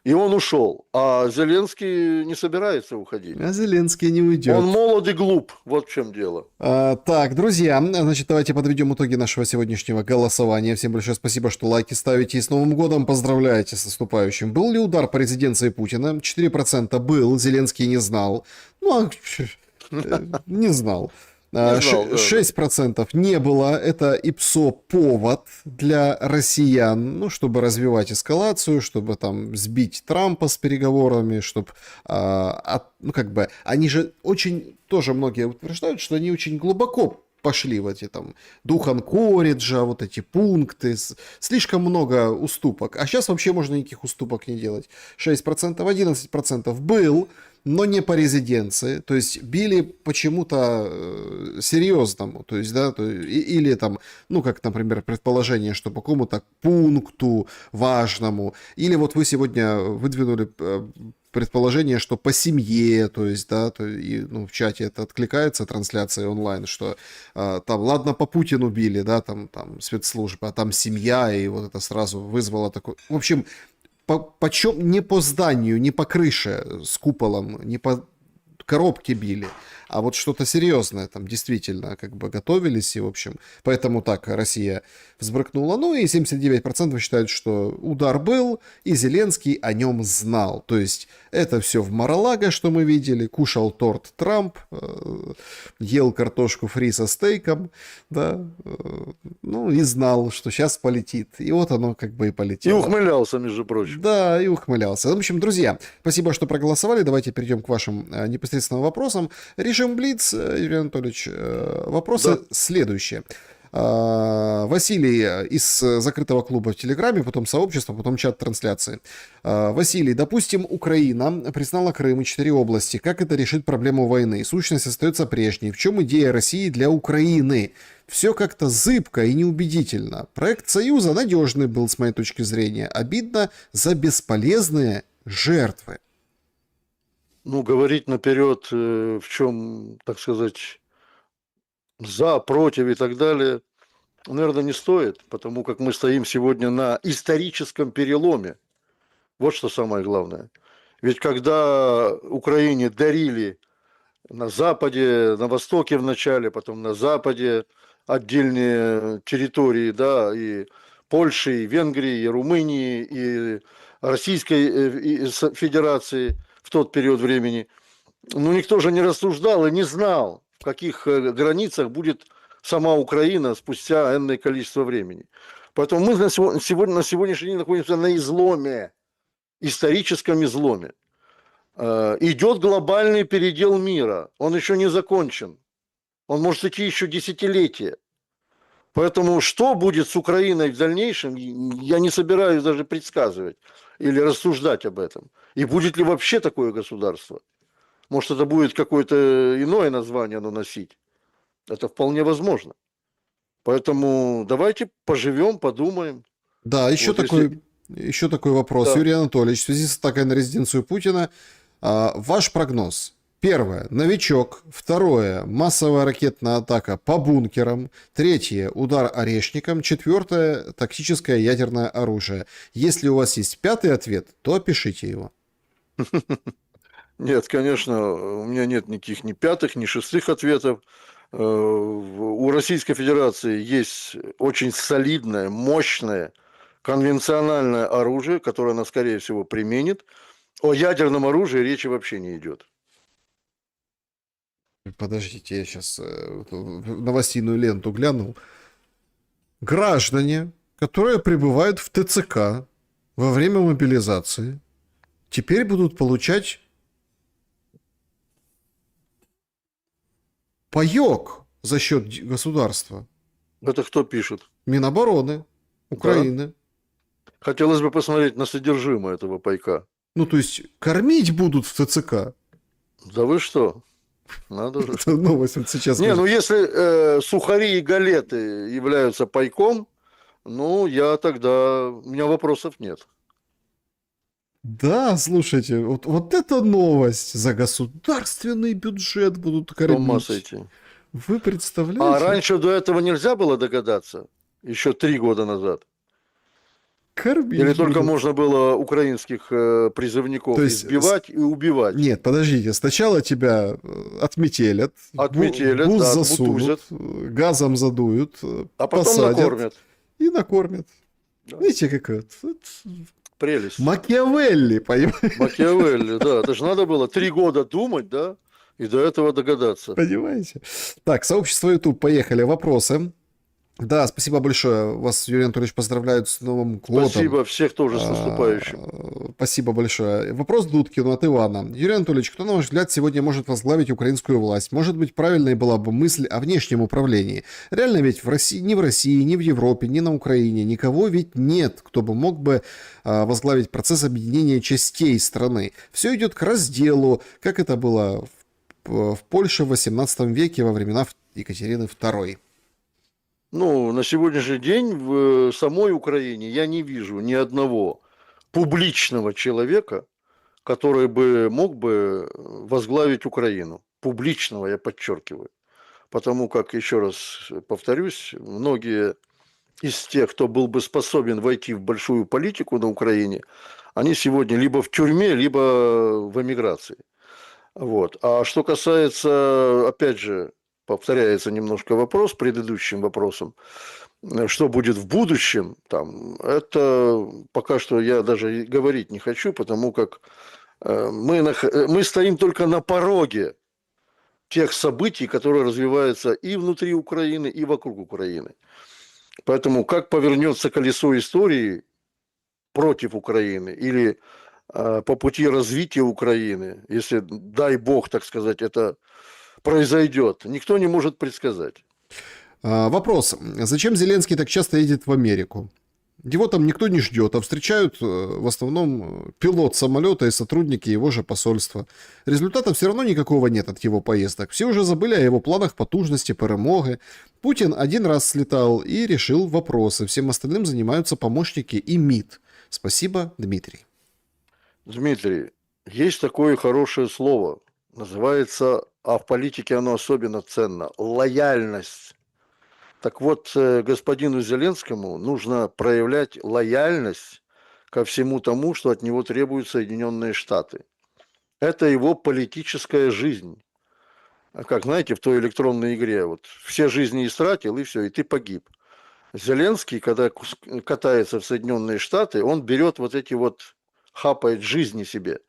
И он ушел. А Зеленский не собирается уходить. А Зеленский не уйдет. Он молод и глуп, вот в чем дело. Так, друзья, значит, давайте подведем итоги нашего сегодняшнего голосования. Всем большое спасибо, что лайки ставите. И с Новым годом поздравляете с наступающим. Был ли удар по резиденции Путина? 4% был, Зеленский не знал. Ну, не знал. Не знал, да. 6% не было. Это ИПСО повод для россиян, ну, чтобы развивать эскалацию, чтобы там сбить Трампа с переговорами, чтобы, ну, как бы, они же очень, тоже многие утверждают, что они очень глубоко пошли в эти там дух Анкориджа, вот эти пункты, слишком много уступок. А сейчас вообще можно никаких уступок не делать. 6%, 11% был, но не по резиденции, то есть били почему-то серьезному, то есть, да, или там, ну, как, например, предположение, что по какому-то пункту важному, или вот вы сегодня выдвинули предположение, что по семье, то есть, да, и, ну, в чате это откликается, трансляция онлайн, что там, ладно, по Путину били, да, там спецслужбы, а там семья, и вот это сразу вызвало такой, в общем, почем не по зданию, не по крыше с куполом, не по коробке били, а вот что-то серьезное там действительно как бы готовились, и в общем, поэтому так Россия взбрыкнула. Ну и 79% считают, что удар был, и Зеленский о нем знал. То есть это все в Мар-а-Лаго, что мы видели, кушал торт Трамп, ел картошку фри со стейком, да, ну и знал, что сейчас полетит. И вот оно как бы и полетело. И ухмылялся, между прочим. Да, и ухмылялся. В общем, друзья, спасибо, что проголосовали. Давайте перейдем к вашим непосредственным вопросам. Режим Блиц, Юрий Анатольевич, вопросы следующие. Василий из закрытого клуба в Телеграме, потом сообщество, потом чат трансляции. Василий, допустим, Украина признала Крым и 4 области. Как это решит проблему войны? Сущность остается прежней. В чем идея России для Украины? Все как-то зыбко и неубедительно. Проект Союза надежный был, с моей точки зрения. Обидно за бесполезные жертвы. Ну, говорить наперед, в чем, так сказать, за, против и так далее, наверное, не стоит, потому как мы стоим сегодня на историческом переломе. Вот что самое главное. Ведь когда Украине дарили на Западе, на Востоке вначале, потом на Западе отдельные территории, да, и Польши, и Венгрии, и Румынии, и Российской Федерации в тот период времени, ну, никто же не рассуждал и не знал, в каких границах будет сама Украина спустя энное количество времени. Поэтому мы на сегодняшний день находимся на изломе, историческом изломе. Идет глобальный передел мира, он еще не закончен, он может идти еще десятилетия. Поэтому что будет с Украиной в дальнейшем, я не собираюсь даже предсказывать или рассуждать об этом. И будет ли вообще такое государство? Может, это будет какое-то иное название оно носить. Это вполне возможно. Поэтому давайте поживем, подумаем. Да, еще Вот еще такой вопрос. Да. Юрий Анатольевич, в связи с атакой на резиденцию Путина, ваш прогноз. Первое, новичок. Второе, массовая ракетная атака по бункерам. Третье, удар орешником. Четвертое, тактическое ядерное оружие. Если у вас есть пятый ответ, то опишите его. Нет, конечно, у меня нет никаких ни пятых, ни шестых ответов. У Российской Федерации есть очень солидное, мощное, конвенциональное оружие, которое она, скорее всего, применит. О ядерном оружии речи вообще не идет. Подождите, я сейчас новостную ленту глянул. Граждане, которые прибывают в ТЦК во время мобилизации, теперь будут получать паёк за счет государства. Это кто пишет? Минобороны Украины. Да. Хотелось бы посмотреть на содержимое этого пайка. Ну, то есть, кормить будут в ТЦК. Да вы что? Надо же. Это новость вот сейчас. Не, ну если сухари и галеты являются пайком, ну, я тогда... У меня вопросов нет. Да, слушайте, вот это новость. За государственный бюджет будут С ума кормить. сойти. Вы А представляете? раньше до этого нельзя было догадаться? Еще 3 года назад. Или Кормить только будут. можно было украинских То призывников есть, избивать и убивать? нет, подождите, сначала тебя отметелят, в Отметелят, бус да, засунут, отмутузят, газом задуют, а потом посадят накормят. и накормят. Да. Видите, как это? Прелесть. Макиавелли, понимаете? Макиавелли, да. Это же надо было 3 года думать, да, и до этого догадаться. Понимаете? Так, сообщество YouTube, поехали. Вопросы. Да, спасибо большое. Вас, Юрий Анатольевич, поздравляют с Новым годом. Спасибо, всех тоже с наступающим. Спасибо большое. Вопрос Дудкину от Ивана. Юрий Анатольевич, кто, на ваш взгляд, сегодня может возглавить украинскую власть? Может быть, правильной была бы мысль о внешнем управлении? Реально ведь в России, ни в России, ни в Европе, ни на Украине никого ведь нет, кто бы мог бы возглавить процесс объединения частей страны. Все идет к разделу, как это было в Польше в XVIII веке во времена Екатерины II. Ну, на сегодняшний день в самой Украине я не вижу ни одного публичного человека, который бы мог бы возглавить Украину. Публичного, я подчеркиваю. Потому как, еще раз повторюсь, многие из тех, кто был бы способен войти в большую политику на Украине, они сегодня либо в тюрьме, либо в эмиграции. Вот. А что касается, опять же, повторяется немножко вопрос предыдущим вопросом, что будет в будущем, там, это пока что я даже и говорить не хочу, потому как мы стоим только на пороге тех событий, которые развиваются и внутри Украины, и вокруг Украины. Поэтому как повернется колесо истории против Украины или по пути развития Украины, если, дай бог, так сказать, это произойдет, никто не может предсказать. Вопрос. Зачем Зеленский так часто едет в Америку? Его там никто не ждет, а встречают в основном пилот самолета и сотрудники его же посольства. Результата все равно никакого нет от его поездок. Все уже забыли о его планах потужности, перемоги. Путин один раз слетал и решил вопросы. Всем остальным занимаются помощники и МИД. Спасибо, Дмитрий. Дмитрий, есть такое хорошее слово, называется, а в политике оно особенно ценно, лояльность. Так вот, господину Зеленскому нужно проявлять лояльность ко всему тому, что от него требуют Соединенные Штаты. Это его политическая жизнь. Как, знаете, в той электронной игре, вот все жизни истратил, и все, и ты погиб. Зеленский, когда катается в Соединенные Штаты, он берет вот эти вот, хапает жизни себе,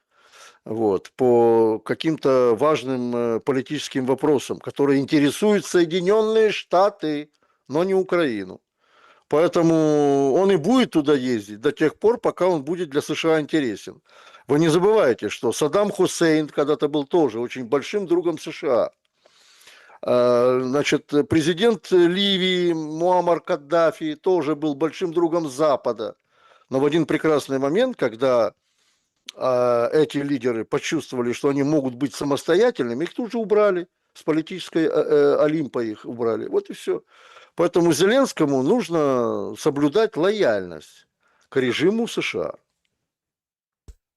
вот, по каким-то важным политическим вопросам, которые интересуют Соединенные Штаты, но не Украину. Поэтому он и будет туда ездить до тех пор, пока он будет для США интересен. Вы не забывайте, что Саддам Хусейн когда-то был тоже очень большим другом США. Значит, президент Ливии Муаммар Каддафи тоже был большим другом Запада. Но в один прекрасный момент, когда эти лидеры почувствовали, что они могут быть самостоятельными, их тут же убрали. С политической Олимпа их убрали. Вот и все. Поэтому Зеленскому нужно соблюдать лояльность к режиму США.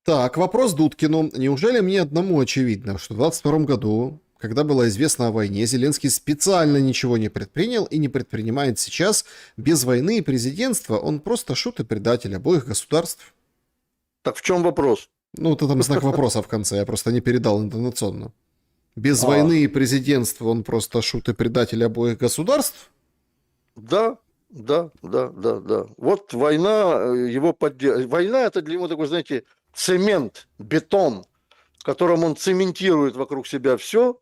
Так, вопрос Дудкину. Неужели мне одному очевидно, что в 22 году, когда было известно о войне, Зеленский специально ничего не предпринял и не предпринимает сейчас? Без войны и президентства он просто шут и предатель обоих государств. Так в чем вопрос? Ну, это там знак вопроса в конце, я просто не передал интонационно. Без А, войны и президентства он просто шут и предатель обоих государств? да, да. Вот война его поддерживает. Война это для него такой, знаете, цемент, бетон, которым он цементирует вокруг себя все,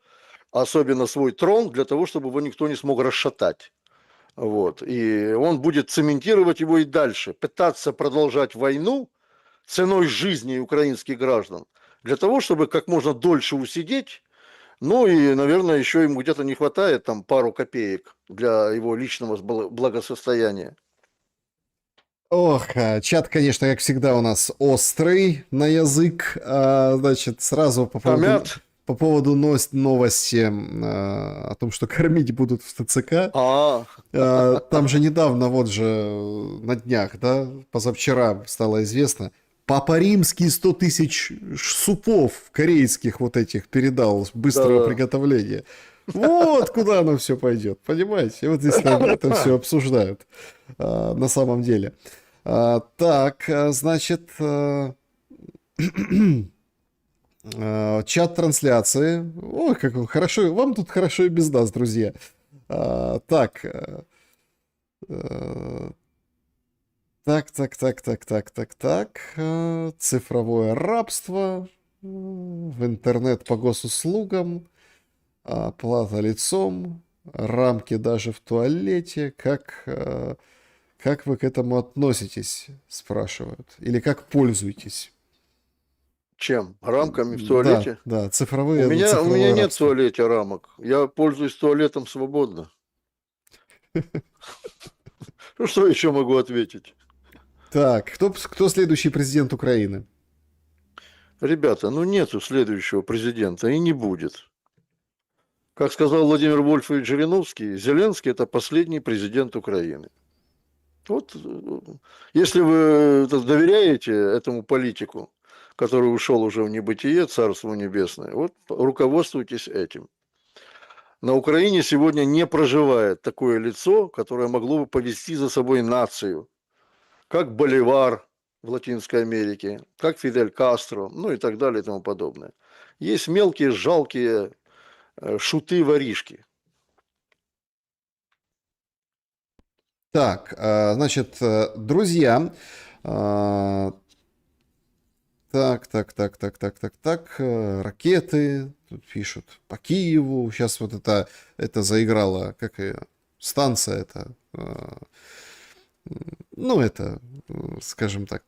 особенно свой трон, для того, чтобы его никто не смог расшатать. Вот. И он будет цементировать его и дальше, пытаться продолжать войну ценой жизни украинских граждан, для того, чтобы как можно дольше усидеть. Ну и, наверное, еще ему где-то не хватает там пару копеек для его личного благосостояния. Ох, чат, конечно, как всегда у нас острый на язык. Значит, сразу Томят. по поводу новости о том, что кормить будут в ТЦК. А, Там же недавно, вот же на днях, да, позавчера стало известно, Папа Римский 100 тысяч супов корейских вот этих передал быстрого Да. приготовления. Вот куда оно все пойдет, понимаете? И вот здесь это все обсуждают на самом деле. Так, значит, чат трансляции. Ой, как хорошо, вам тут хорошо и без нас, друзья. Так, цифровое рабство в интернет по госуслугам, оплата лицом, рамки даже в туалете. Как вы к этому относитесь, спрашивают. Или как пользуетесь? Чем? Рамками в туалете? Да, У цифровое меня цифровое нет в рабство. туалете рамок. Я пользуюсь туалетом свободно. Ну, что еще могу ответить? Так, кто следующий президент Украины? Ребята, ну нету следующего президента и не будет. Как сказал Владимир Вольфович Жириновский, Зеленский – это последний президент Украины. Вот, если вы доверяете этому политику, который ушел уже в небытие, Царство Небесное, вот руководствуйтесь этим. На Украине сегодня не проживает такое лицо, которое могло бы повести за собой нацию, как Боливар в Латинской Америке, как Фидель Кастро, ну и так далее и тому подобное. Есть мелкие, жалкие шуты-воришки. Так, значит, друзья, ракеты, тут пишут, по Киеву, сейчас вот это заиграла, как и станция, это, ну, это, скажем так,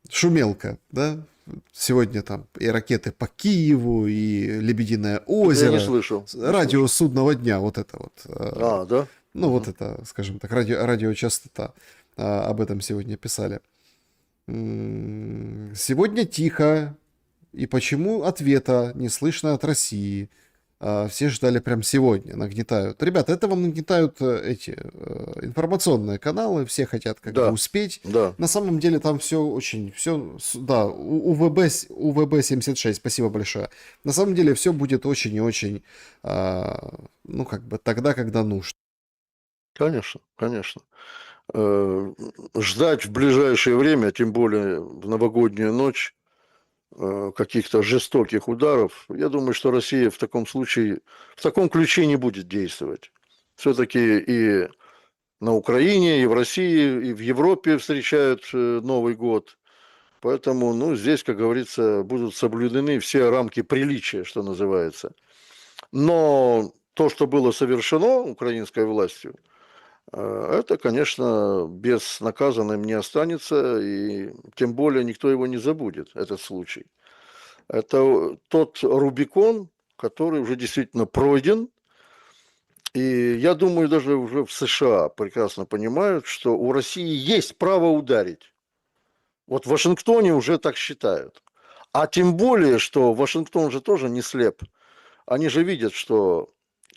шумелка, да, сегодня там и ракеты по Киеву, и Лебединое Это я не озеро, слышал. радио судного дня, вот это вот. Да? Ну, вот это, скажем так, радиочастота. Об этом сегодня писали. Сегодня тихо. И почему ответа не слышно от России? Все ждали прям сегодня, нагнетают. Ребята, это вам нагнетают эти информационные каналы, все хотят как бы успеть. Да. На самом деле там все очень, да, УВБ-76, спасибо большое. На самом деле все будет очень и очень, ну, как бы тогда, когда нужно. Конечно, конечно. Ждать в ближайшее время, тем более в новогоднюю ночь, каких-то жестоких ударов, я думаю, что Россия в таком случае, в таком ключе не будет действовать. Все-таки и на Украине, и в России, и в Европе встречают Новый год. Поэтому, ну, здесь, как говорится, будут соблюдены все рамки приличия, что называется. Но то, что было совершено украинской властью, это, конечно, безнаказанным не останется, и тем более никто его не забудет, этот случай. Это тот Рубикон, который уже действительно пройден, и я думаю, даже уже в США прекрасно понимают, что у России есть право ударить. Вот в Вашингтоне уже так считают. А тем более, что Вашингтон же тоже не слеп. Они же видят, что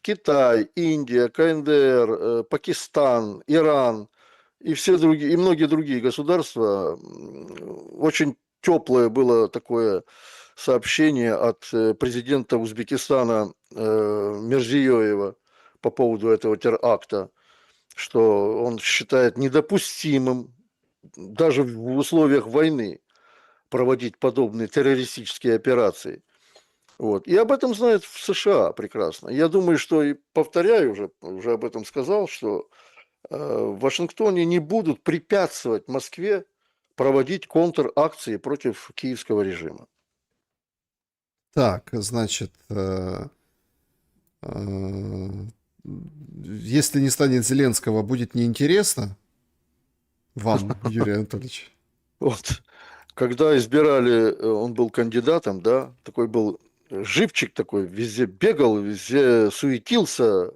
Китай, Индия, КНДР, Пакистан, Иран и все другие, и многие другие государства, очень теплое было такое сообщение от президента Узбекистана Мирзиёева по поводу этого теракта, что он считает недопустимым даже в условиях войны проводить подобные террористические операции. Вот. И об этом знают в США прекрасно. Я думаю, что, и повторяю, уже об этом сказал, что в Вашингтоне не будут препятствовать Москве проводить контр-акции против киевского режима. Так, значит, если не станет Зеленского, будет неинтересно вам, Юрий Анатольевич? Вот. Когда избирали, он был кандидатом, да, такой был живчик такой, везде бегал, везде суетился,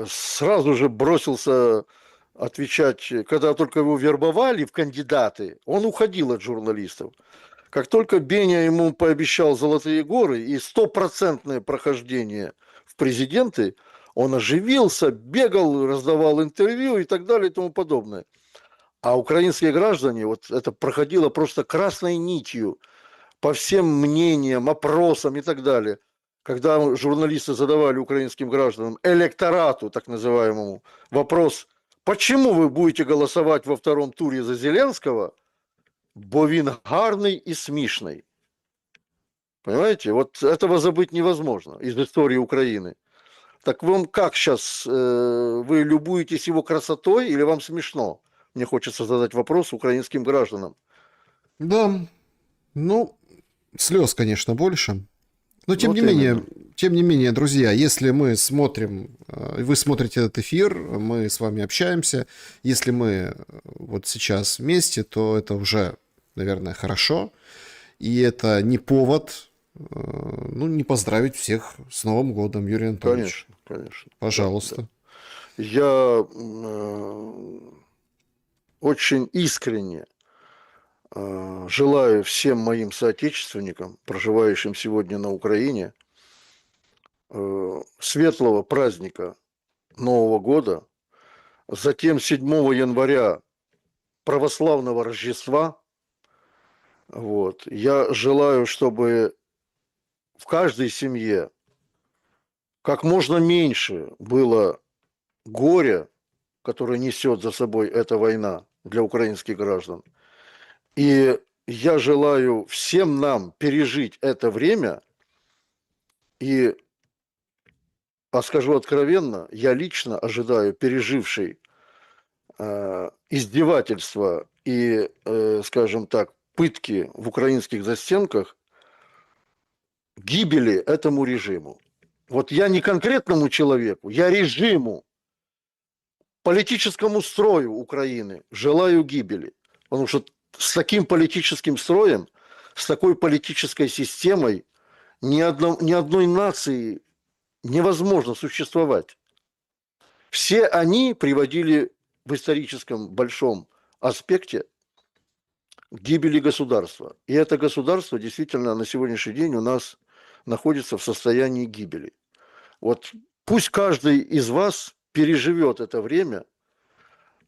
сразу же бросился отвечать, когда только его вербовали в кандидаты, он уходил от журналистов. Как только Беня ему пообещал золотые горы и стопроцентное прохождение в президенты, он оживился, бегал, раздавал интервью и так далее и тому подобное. А украинские граждане, вот это проходило просто красной нитью по всем мнениям, опросам и так далее. Когда журналисты задавали украинским гражданам, электорату так называемому, вопрос, почему вы будете голосовать во втором туре за Зеленского, бо він гарний и смешный. Понимаете? Вот этого забыть невозможно из истории Украины. Так вам как сейчас? Вы любуетесь его красотой или вам смешно? Мне хочется задать вопрос украинским гражданам. Да, ну, слез, конечно, больше. Но Вот именно. тем не менее, друзья, если мы смотрим, вы смотрите этот эфир, мы с вами общаемся, если мы вот сейчас вместе, то это уже, наверное, хорошо. И это не повод, ну, не поздравить всех с Новым годом, Юрий Анатольевич. Конечно, конечно. Пожалуйста. Да, да. Я очень искренне желаю всем моим соотечественникам, проживающим сегодня на Украине, светлого праздника Нового года, затем 7 января православного Рождества. Вот. Я желаю, чтобы в каждой семье как можно меньше было горя, которое несет за собой эта война для украинских граждан. И я желаю всем нам пережить это время. И, скажу откровенно, я лично ожидаю пережившей издевательства и, скажем так, пытки в украинских застенках гибели этому режиму. Вот я не конкретному человеку, я режиму, политическому строю Украины желаю гибели. Потому что с таким политическим строем, с такой политической системой ни одной нации невозможно существовать. Все они приводили в историческом большом аспекте к гибели государства. И это государство действительно на сегодняшний день у нас находится в состоянии гибели. Вот пусть каждый из вас переживет это время,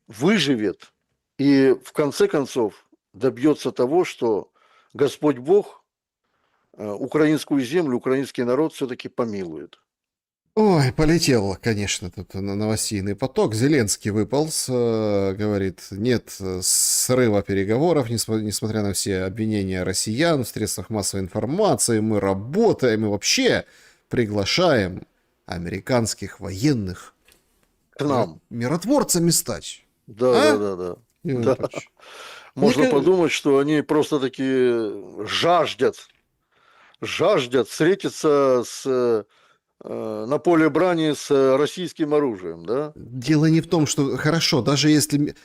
выживет и в конце концов добьется того, что Господь Бог украинскую землю, украинский народ все-таки помилует. Ой, полетел, конечно, тут новостейный поток. Зеленский выполз, говорит, нет срыва переговоров, несмотря на все обвинения россиян в средствах массовой информации. Мы работаем и вообще приглашаем американских военных К нам. миротворцами стать. Да, А? да, да, Юрий да. Анатольевич. Можно Мне ка- подумать, что они просто таки жаждут встретиться на поле брани с российским оружием, да? Дело не в том, что хорошо, даже если...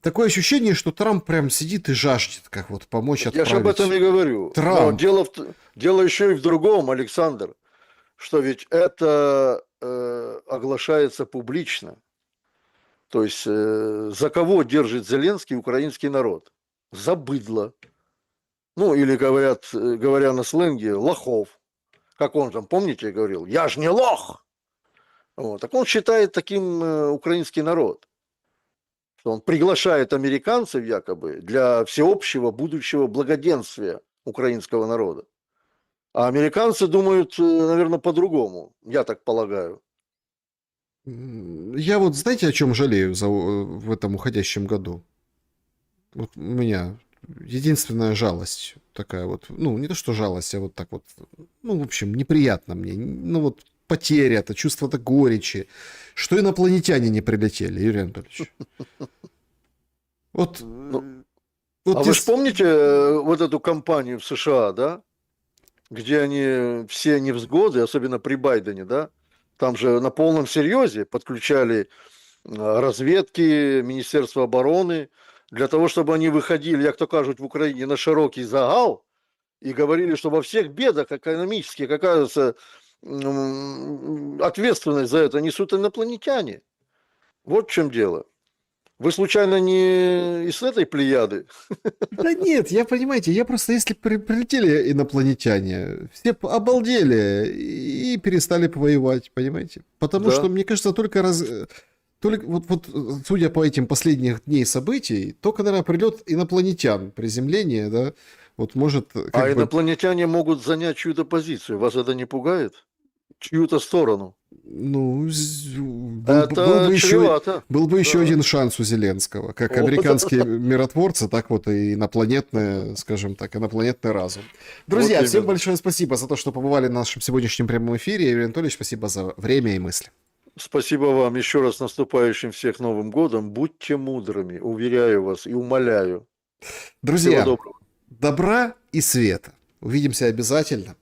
Такое ощущение, что Трамп прям сидит и жаждет, как вот помочь Я отправить. же об этом и говорю. Но Трамп. дело еще и в другом, Александр, что ведь это оглашается публично. То есть за кого держит Зеленский украинский народ? За быдло. Ну, или говоря на сленге, лохов. Как он там, помните, говорил, я ж не лох. Вот. Так он считает таким украинский народ. Что он приглашает американцев якобы для всеобщего будущего благоденствия украинского народа. А американцы думают, наверное, по-другому, я так полагаю. Я вот, знаете, о чем жалею в этом уходящем году? Вот у меня единственная жалость такая вот, ну, не то что жалость, а вот так вот, ну, в общем, неприятно мне. Ну, вот потеря, это чувство-то горечи, что инопланетяне не прилетели, Юрий Анатольевич. Вот, вот А вы же помните вот эту кампанию в США, да? Где они все невзгоды, особенно при Байдене, да? Там же на полном серьезе подключали разведки, Министерство обороны, для того, чтобы они выходили, як то кажуть в Украине, на широкий загал и говорили, что во всех бедах экономических, оказывается, ответственность за это несут инопланетяне. Вот в чем дело. Вы случайно не из этой плеяды? Да нет, я, понимаете, я просто, если прилетели инопланетяне, все обалдели и перестали воевать, понимаете? Потому Да. что, мне кажется, только только, судя по этим последних дней событий, только, наверное, прилет инопланетян, приземление, да, вот может А как бы, инопланетяне могут занять чью-то позицию. Вас это не пугает? Чью-то сторону. ну, Это чревато. был бы еще Да. один шанс у Зеленского. Как О, американские миротворцы, так вот и инопланетные, скажем так, инопланетный разум. Друзья, Вот всем именно. большое спасибо за то, что побывали на нашем сегодняшнем прямом эфире. Юрий Анатольевич, спасибо за время и мысли. Спасибо вам еще раз, с наступающим всех Новым годом. Будьте мудрыми, уверяю вас и умоляю. Всего Друзья, доброго. добра и света. Увидимся обязательно.